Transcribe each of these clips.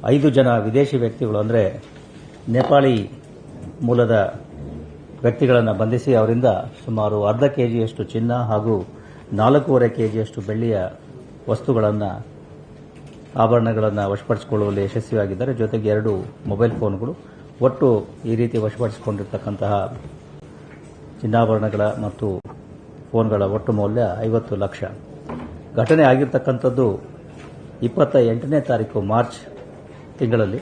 5 ಜನ ವಿದೇಶಿ ವ್ಯಕ್ತಿಗಳು ಅಂದರೆ ನೇಪಾಳಿ ಮೂಲದ ವ್ಯಕ್ತಿಗಳನ್ನು ಬಂಧಿಸಿ ಅವರಿಂದ ಸುಮಾರು ಅರ್ಧ ಕೆಜಿಯಷ್ಟು ಚಿನ್ನ ಹಾಗೂ 4.5 ಕೆಜಿಯಷ್ಟು ಬೆಳ್ಳಿಯ ವಸ್ತುಗಳನ್ನು ಆಭರಣಗಳನ್ನು ವಶಪಡಿಸಿಕೊಳ್ಳುವಲ್ಲಿ ಯಶಸ್ವಿಯಾಗಿದ್ದಾರೆ. ಜೊತೆಗೆ 2 ಮೊಬೈಲ್ ಫೋನ್ಗಳು, ಒಟ್ಟು ಈ ರೀತಿ ವಶಪಡಿಸಿಕೊಂಡಿರ್ತಕ್ಕಂತಹ ಚಿನ್ನಾಭರಣಗಳ ಮತ್ತು ಫೋನ್ಗಳ ಒಟ್ಟು ಮೌಲ್ಯ 50 ಲಕ್ಷ. ಘಟನೆ ಆಗಿರ್ತಕ್ಕಂಥದ್ದು 28ನೇ ತಾರೀಕು ಮಾರ್ಚ್ ತಿಂಗಳಲ್ಲಿ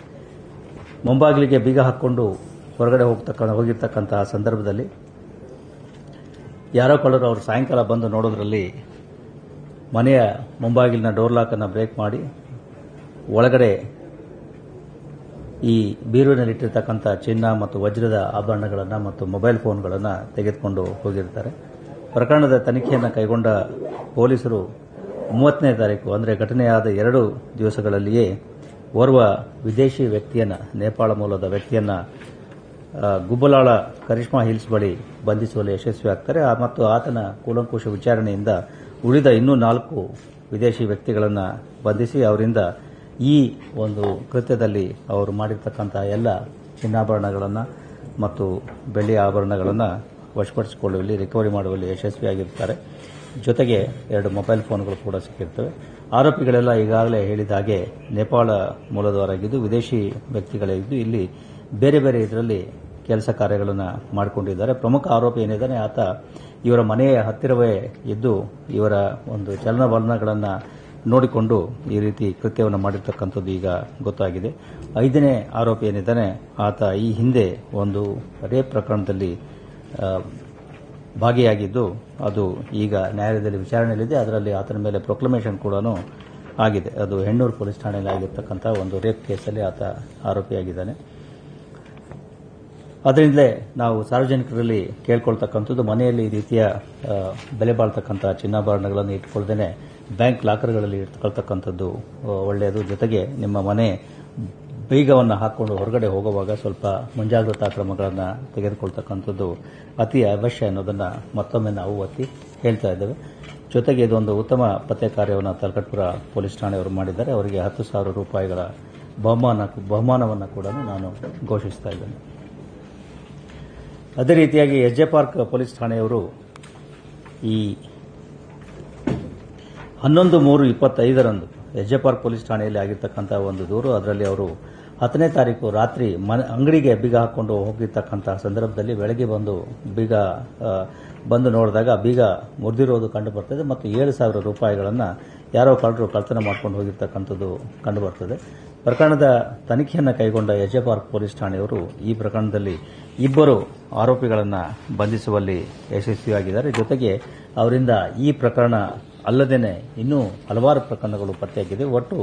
ಮುಂಬಾಗಿಲಿಗೆ ಬೀಗ ಹಾಕಿಕೊಂಡು ಹೊರಗಡೆ ಹೋಗಿರ್ತಕ್ಕಂತಹ ಸಂದರ್ಭದಲ್ಲಿ ಯಾರೋ ಕಳ್ಳರು ಅವರು ಸಾಯಂಕಾಲ ಬಂದು ನೋಡೋದ್ರಲ್ಲಿ ಮನೆಯ ಮುಂಬಾಗಿಲಿನ ಡೋರ್ ಲಾಕನ್ನು ಬ್ರೇಕ್ ಮಾಡಿ ಒಳಗಡೆ ಈ ಬೀರುವಿನಲ್ಲಿಟ್ಟಿರ್ತಕ್ಕಂಥ ಚಿನ್ನ ಮತ್ತು ವಜ್ರದ ಆಭರಣಗಳನ್ನು ಮತ್ತು ಮೊಬೈಲ್ ಫೋನ್ಗಳನ್ನು ತೆಗೆದುಕೊಂಡು ಹೋಗಿರ್ತಾರೆ. ಪ್ರಕರಣದ ತನಿಖೆಯನ್ನು ಕೈಗೊಂಡ ಪೊಲೀಸರು 30ನೇ ತಾರೀಕು ಅಂದರೆ ಘಟನೆಯಾದ 2 ದಿವಸಗಳಲ್ಲಿಯೇ ಓರ್ವ ವಿದೇಶಿ ವ್ಯಕ್ತಿಯನ್ನು, ನೇಪಾಳ ಮೂಲದ ವ್ಯಕ್ತಿಯನ್ನು ಗುಬ್ಬಲಾಳ ಕರಿಷ್ಮಾ ಹಿಲ್ಸ್ ಬಳಿ ಬಂಧಿಸುವಲ್ಲಿ ಯಶಸ್ವಿಯಾಗ್ತಾರೆ ಮತ್ತು ಆತನ ಕೂಲಂಕುಷ ವಿಚಾರಣೆಯಿಂದ ಉಳಿದ ಇನ್ನೂ 4 ವಿದೇಶಿ ವ್ಯಕ್ತಿಗಳನ್ನು ಬಂಧಿಸಿ ಅವರಿಂದ ಈ ಒಂದು ಕೃತ್ಯದಲ್ಲಿ ಅವರು ಮಾಡಿರ್ತಕ್ಕಂತಹ ಎಲ್ಲ ಚಿನ್ನಾಭರಣಗಳನ್ನು ಮತ್ತು ಬೆಳ್ಳಿ ಆಭರಣಗಳನ್ನು ವಶಪಡಿಸಿಕೊಳ್ಳುವಲ್ಲಿ ರಿಕವರಿ ಮಾಡುವಲ್ಲಿ ಯಶಸ್ವಿಯಾಗಿರುತ್ತಾರೆ. ಜೊತೆಗೆ 2 ಮೊಬೈಲ್ ಫೋನ್ಗಳು ಕೂಡ ಸಿಕ್ಕಿರ್ತವೆ. ಆರೋಪಿಗಳೆಲ್ಲ ಈಗಾಗಲೇ ಹೇಳಿದ ಹಾಗೆ ನೇಪಾಳ ಮೂಲದವರಾಗಿದ್ದು ವಿದೇಶಿ ವ್ಯಕ್ತಿಗಳಾಗಿದ್ದು ಇಲ್ಲಿ ಬೇರೆ ಬೇರೆ ಇದರಲ್ಲಿ ಕೆಲಸ ಕಾರ್ಯಗಳನ್ನು ಮಾಡಿಕೊಂಡಿದ್ದಾರೆ. ಪ್ರಮುಖ ಆರೋಪಿ ಏನಿದ್ದಾನೆ ಆತ ಇವರ ಮನೆಯ ಹತ್ತಿರವೇ ಇದ್ದು ಇವರ ಒಂದು ಚಲನವಲನಗಳನ್ನು ನೋಡಿಕೊಂಡು ಈ ರೀತಿ ಕೃತ್ಯವನ್ನು ಮಾಡಿರ್ತಕ್ಕಂಥದ್ದು ಈಗ ಗೊತ್ತಾಗಿದೆ. 5ನೇ ಆರೋಪಿ ಏನಿದ್ದಾನೆ ಆತ ಈ ಹಿಂದೆ ಒಂದು ರೇಪ್ ಪ್ರಕರಣದಲ್ಲಿ ಭಾಗಿಯಾಗಿದ್ದು ಅದು ಈಗ ನ್ಯಾಯಾಲಯದಲ್ಲಿ ವಿಚಾರಣೆಯಲ್ಲಿದೆ. ಅದರಲ್ಲಿ ಆತನ ಮೇಲೆ ಪ್ರೊಕ್ಲಮೇಷನ್ ಕೂಡ ಆಗಿದೆ. ಅದು ಹೆಣ್ಣೂರು ಪೊಲೀಸ್ ಠಾಣೆಯಲ್ಲಿ ಆಗಿರ್ತಕ್ಕಂಥ ಒಂದು ರೇಪ್ ಕೇಸಲ್ಲಿ ಆತ ಆರೋಪಿಯಾಗಿದ್ದಾನೆ. ಅದರಿಂದಲೇ ನಾವು ಸಾರ್ವಜನಿಕರಲ್ಲಿ ಕೇಳ್ಕೊಳ್ತಕ್ಕಂಥದ್ದು ಮನೆಯಲ್ಲಿ ಈ ರೀತಿಯ ಬೆಲೆ ಬಾಳ್ತಕ್ಕಂಥ ಚಿನ್ನಾಭರಣಗಳನ್ನು ಇಟ್ಕೊಳ್ದೇನೆ ಬ್ಯಾಂಕ್ ಲಾಕರ್ಗಳಲ್ಲಿ ಇಟ್ಕೊಳ್ತಕ್ಕಂಥದ್ದು ಒಳ್ಳೆಯದು. ಜೊತೆಗೆ ನಿಮ್ಮ ಮನೆ ಬೀಗವನ್ನು ಹಾಕಿಕೊಂಡು ಹೊರಗಡೆ ಹೋಗುವಾಗ ಸ್ವಲ್ಪ ಮುಂಜಾಗ್ರತಾ ಕ್ರಮಗಳನ್ನು ತೆಗೆದುಕೊಳ್ತಕ್ಕಂಥದ್ದು ಅತಿ ಅವಶ್ಯ ಅನ್ನೋದನ್ನು ಮತ್ತೊಮ್ಮೆ ನಾವು ಒತ್ತಿ ಹೇಳ್ತಾ ಇದ್ದೇವೆ. ಜೊತೆಗೆ ಇದೊಂದು ಉತ್ತಮ ಪತ್ತೆ ಕಾರ್ಯವನ್ನು ತಲಕಟ್ಪುರ ಪೊಲೀಸ್ ಠಾಣೆಯವರು ಮಾಡಿದ್ದಾರೆ. ಅವರಿಗೆ 10,000 ರೂಪಾಯಿಗಳ ಬಹುಮಾನವನ್ನು ಕೂಡ ನಾನು ಘೋಷಿಸ್ತಾ ಇದ್ದೇನೆ. ಅದೇ ರೀತಿಯಾಗಿ ಎಸ್.ಜೆ. ಪಾರ್ಕ್ ಪೊಲೀಸ್ ಠಾಣೆಯವರು ಈ 11/3/25ರಂದು ಎಸ್.ಜೆ. ಪಾರ್ಕ್ ಪೊಲೀಸ್ ಠಾಣೆಯಲ್ಲಿ ಆಗಿರ್ತಕ್ಕಂಥ ಒಂದು ದೂರು. ಅದರಲ್ಲಿ ಅವರು 10ನೇ ತಾರೀಕು ರಾತ್ರಿ ಅಂಗಡಿಗೆ ಬೀಗ ಹಾಕಿಕೊಂಡು ಹೋಗಿರ್ತಕ್ಕಂತಹ ಸಂದರ್ಭದಲ್ಲಿ ಬೆಳಗ್ಗೆ ಬಂದು ನೋಡಿದಾಗ ಬೀಗ ಮುರಿದಿರೋದು ಕಂಡು ಬರ್ತದೆ ಮತ್ತು 7,000 ರೂಪಾಯಿಗಳನ್ನು ಯಾರೋ ಕಳ್ಳರು ಕಳ್ತನ ಮಾಡ್ಕೊಂಡು ಹೋಗಿರ್ತಕ್ಕಂಥದ್ದು ಕಂಡು ಬರ್ತದೆ. ಪ್ರಕರಣದ ತನಿಖೆಯನ್ನು ಕೈಗೊಂಡ ಎಸ್.ಜೆ. ಪಾರ್ಕ್ ಪೊಲೀಸ್ ಠಾಣೆಯವರು ಈ ಪ್ರಕರಣದಲ್ಲಿ 2 ಆರೋಪಿಗಳನ್ನು ಬಂಧಿಸುವಲ್ಲಿ ಯಶಸ್ವಿಯಾಗಿದ್ದಾರೆ. ಜೊತೆಗೆ ಅವರಿಂದ ಈ ಪ್ರಕರಣ ಅಲ್ಲದೇನೆ ಇನ್ನೂ ಹಲವಾರು ಪ್ರಕರಣಗಳು ಪತ್ತೆಯಾಗಿದೆ. ಒಟ್ಟು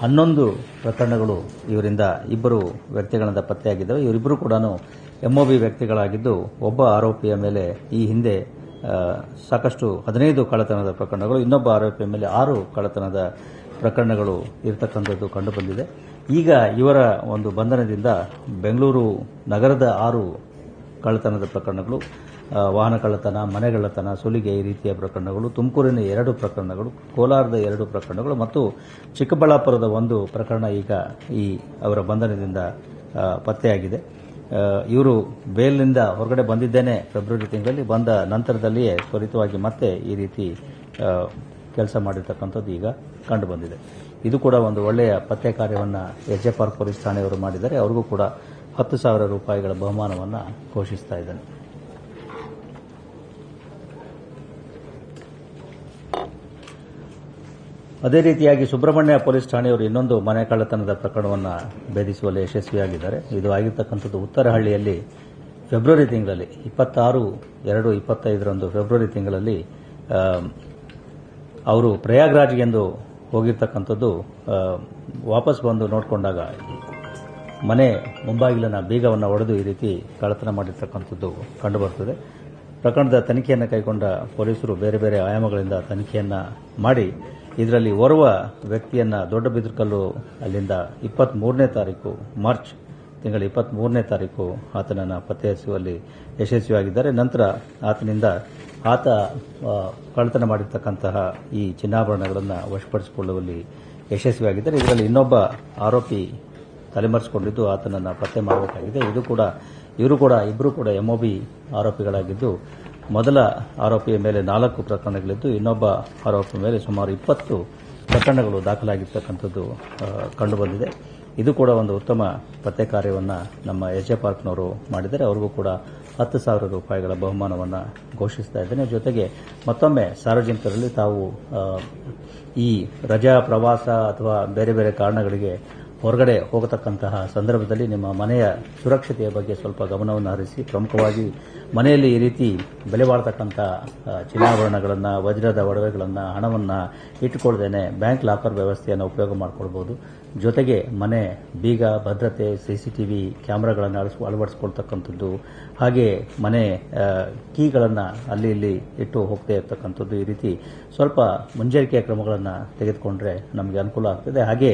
11 ಪ್ರಕರಣಗಳು ಇವರಿಂದ 2 ವ್ಯಕ್ತಿಗಳಿಂದ ಪತ್ತೆಯಾಗಿದ್ದಾವೆ. ಇವರಿಬ್ಬರು ಕೂಡ ಎಂಒಬಿ ವ್ಯಕ್ತಿಗಳಾಗಿದ್ದು ಒಬ್ಬ ಆರೋಪಿಯ ಮೇಲೆ ಈ ಹಿಂದೆ ಸಾಕಷ್ಟು 15 ಕಳ್ಳತನದ ಪ್ರಕರಣಗಳು, ಇನ್ನೊಬ್ಬ ಆರೋಪಿಯ ಮೇಲೆ 6 ಕಳ್ಳತನದ ಪ್ರಕರಣಗಳು ಇರತಕ್ಕಂಥದ್ದು ಕಂಡುಬಂದಿದೆ. ಈಗ ಇವರ ಒಂದು ಬಂಧನದಿಂದ ಬೆಂಗಳೂರು ನಗರದ 6 ಕಳ್ಳತನದ ಪ್ರಕರಣಗಳು, ವಾಹನ ಕಳ್ಳತನ, ಮನೆಗಳ್ಳತನ, ಸುಲಿಗೆ ಈ ರೀತಿಯ ಪ್ರಕರಣಗಳು, ತುಮಕೂರಿನ 2 ಪ್ರಕರಣಗಳು, ಕೋಲಾರದ 2 ಪ್ರಕರಣಗಳು ಮತ್ತು ಚಿಕ್ಕಬಳ್ಳಾಪುರದ 1 ಪ್ರಕರಣ ಈಗ ಈ ಅವರ ಬಂಧನದಿಂದ ಪತ್ತೆಯಾಗಿದೆ. ಇವರು ಬೇಲ್ನಿಂದ ಹೊರಗಡೆ ಬಂದಿದ್ದೇನೆ ಫೆಬ್ರವರಿ ತಿಂಗಳಲ್ಲಿ, ಬಂದ ನಂತರದಲ್ಲಿಯೇ ತ್ವರಿತವಾಗಿ ಮತ್ತೆ ಈ ರೀತಿ ಕೆಲಸ ಮಾಡಿರ್ತಕ್ಕಂಥದ್ದು ಈಗ ಕಂಡುಬಂದಿದೆ. ಇದು ಕೂಡ ಒಂದು ಒಳ್ಳೆಯ ಪತ್ತೆ ಕಾರ್ಯವನ್ನು ಎಸ್.ಜೆ. ಪಾರ್ಕ್ ಪೊಲೀಸ್ ಠಾಣೆಯವರು ಮಾಡಿದ್ದಾರೆ. ಅವರಿಗೂ ಕೂಡ 10,000 ರೂಪಾಯಿಗಳ ಬಹುಮಾನವನ್ನು ಘೋಷಿಸ್ತಾ ಇದ್ದೇನೆ. ಅದೇ ರೀತಿಯಾಗಿ ಸುಬ್ರಹ್ಮಣ್ಯ ಪೊಲೀಸ್ ಠಾಣೆಯವರು ಇನ್ನೊಂದು ಮನೆ ಕಳ್ಳತನದ ಪ್ರಕರಣವನ್ನು ಭೇದಿಸುವಲ್ಲಿ ಯಶಸ್ವಿಯಾಗಿದ್ದಾರೆ. ಇದು ಆಗಿರ್ತಕ್ಕಂಥದ್ದು ಉತ್ತರಹಳ್ಳಿಯಲ್ಲಿ ಫೆಬ್ರವರಿ ತಿಂಗಳಲ್ಲಿ 26/2/25ರಂದು ಫೆಬ್ರವರಿ ತಿಂಗಳಲ್ಲಿ ಅವರು ಪ್ರಯಾಗ್ರಾಜ್ಗೆಂದು ಹೋಗಿರ್ತಕ್ಕಂಥದ್ದು ವಾಪಸ್ ಬಂದು ನೋಡಿಕೊಂಡಾಗ ಮನೆ ಮುಂಬಾಗಿಲಿನ ಬೀಗವನ್ನು ಒಡೆದು ಈ ರೀತಿ ಕಳ್ಳತನ ಮಾಡಿರ್ತಕ್ಕಂಥದ್ದು ಕಂಡುಬರುತ್ತದೆ. ಪ್ರಕರಣದ ತನಿಖೆಯನ್ನು ಕೈಗೊಂಡ ಪೊಲೀಸರು ಬೇರೆ ಬೇರೆ ಆಯಾಮಗಳಿಂದ ತನಿಖೆಯನ್ನು ಮಾಡಿ ಇದರಲ್ಲಿ ಓರ್ವ ವ್ಯಕ್ತಿಯನ್ನು ದೊಡ್ಡಬಿದರಕಲ್ಲು ಅಲ್ಲಿಂದ 23ನೇ ತಾರೀಕು ಮಾರ್ಚ್ ತಿಂಗಳ 23ನೇ ತಾರೀಕು ಆತನನ್ನು ಪತ್ತೆ ಹಚ್ಚುವಲ್ಲಿ ಯಶಸ್ವಿಯಾಗಿದ್ದಾರೆ. ನಂತರ ಆತ ಕಳ್ಳತನ ಮಾಡಿರ್ತಕ್ಕಂತಹ ಈ ಚಿನ್ನಾಭರಣಗಳನ್ನು ವಶಪಡಿಸಿಕೊಳ್ಳುವಲ್ಲಿ ಯಶಸ್ವಿಯಾಗಿದ್ದಾರೆ. ಇದರಲ್ಲಿ ಇನ್ನೊಬ್ಬ ಆರೋಪಿ ತಲೆಮರೆಸಿಕೊಂಡಿದ್ದು ಆತನನ್ನು ಪತ್ತೆ ಮಾಡಬೇಕಾಗಿದೆ. ಇವರು ಕೂಡ ಇಬ್ಬರು ಕೂಡ ಎಂಒಬಿ ಆರೋಪಿಗಳಾಗಿದ್ದು, ಮೊದಲ ಆರೋಪಿಯ ಮೇಲೆ 4 ಪ್ರಕರಣಗಳಿದ್ದು, ಇನ್ನೊಬ್ಬ ಆರೋಪಿಯ ಮೇಲೆ ಸುಮಾರು 20 ಪ್ರಕರಣಗಳು ದಾಖಲಾಗಿರ್ತಕ್ಕಂಥದ್ದು ಕಂಡುಬಂದಿದೆ. ಇದು ಕೂಡ ಒಂದು ಉತ್ತಮ ಪತ್ತೆ ಕಾರ್ಯವನ್ನು ನಮ್ಮ ಎಜೆ ಪಾರ್ಕ್ನವರು ಮಾಡಿದ್ದಾರೆ. ಅವ್ರಿಗೂ ಕೂಡ 10,000 ರೂಪಾಯಿಗಳ ಬಹುಮಾನವನ್ನು ಘೋಷಿಸ್ತಾ ಇದ್ದೇನೆ. ಜೊತೆಗೆ ಮತ್ತೊಮ್ಮೆ ಸಾರ್ವಜನಿಕರಲ್ಲಿ ತಾವು ಈ ರಜಾ ಪ್ರವಾಸ ಅಥವಾ ಬೇರೆ ಬೇರೆ ಕಾರಣಗಳಿಗೆ ಹೊರಗಡೆ ಹೋಗತಕ್ಕಂತಹ ಸಂದರ್ಭದಲ್ಲಿ ನಿಮ್ಮ ಮನೆಯ ಸುರಕ್ಷತೆಯ ಬಗ್ಗೆ ಸ್ವಲ್ಪ ಗಮನವನ್ನು ಹರಿಸಿ. ಪ್ರಮುಖವಾಗಿ ಮನೆಯಲ್ಲಿ ಈ ರೀತಿ ಬೆಲೆ ಬಾಳ್ತಕ್ಕಂಥ ಚಿನ್ನಾಭರಣಗಳನ್ನು, ವಜ್ರದ ಒಡವೆಗಳನ್ನು, ಹಣವನ್ನು ಇಟ್ಟುಕೊಳ್ಳದೇನೆ ಬ್ಯಾಂಕ್ ಲಾಕರ್ ವ್ಯವಸ್ಥೆಯನ್ನು ಉಪಯೋಗ ಮಾಡಿಕೊಳ್ಬಹುದು. ಜೊತೆಗೆ ಮನೆ ಬೀಗ, ಭದ್ರತೆ, ಸಿಸಿಟಿವಿ ಕ್ಯಾಮೆರಾಗಳನ್ನು ಅಳವಡಿಸಿಕೊಳ್ತಕ್ಕಂಥದ್ದು, ಹಾಗೆ ಮನೆ ಕೀಗಳನ್ನು ಅಲ್ಲಿ ಇಲ್ಲಿ ಇಟ್ಟು ಹೋಗದೇ ಇರತಕ್ಕಂಥದ್ದು, ಈ ರೀತಿ ಸ್ವಲ್ಪ ಮುಂಜಾಗ್ರತೆಯ ಕ್ರಮಗಳನ್ನು ತೆಗೆದುಕೊಂಡ್ರೆ ನಮಗೆ ಅನುಕೂಲ ಆಗ್ತದೆ. ಹಾಗೆ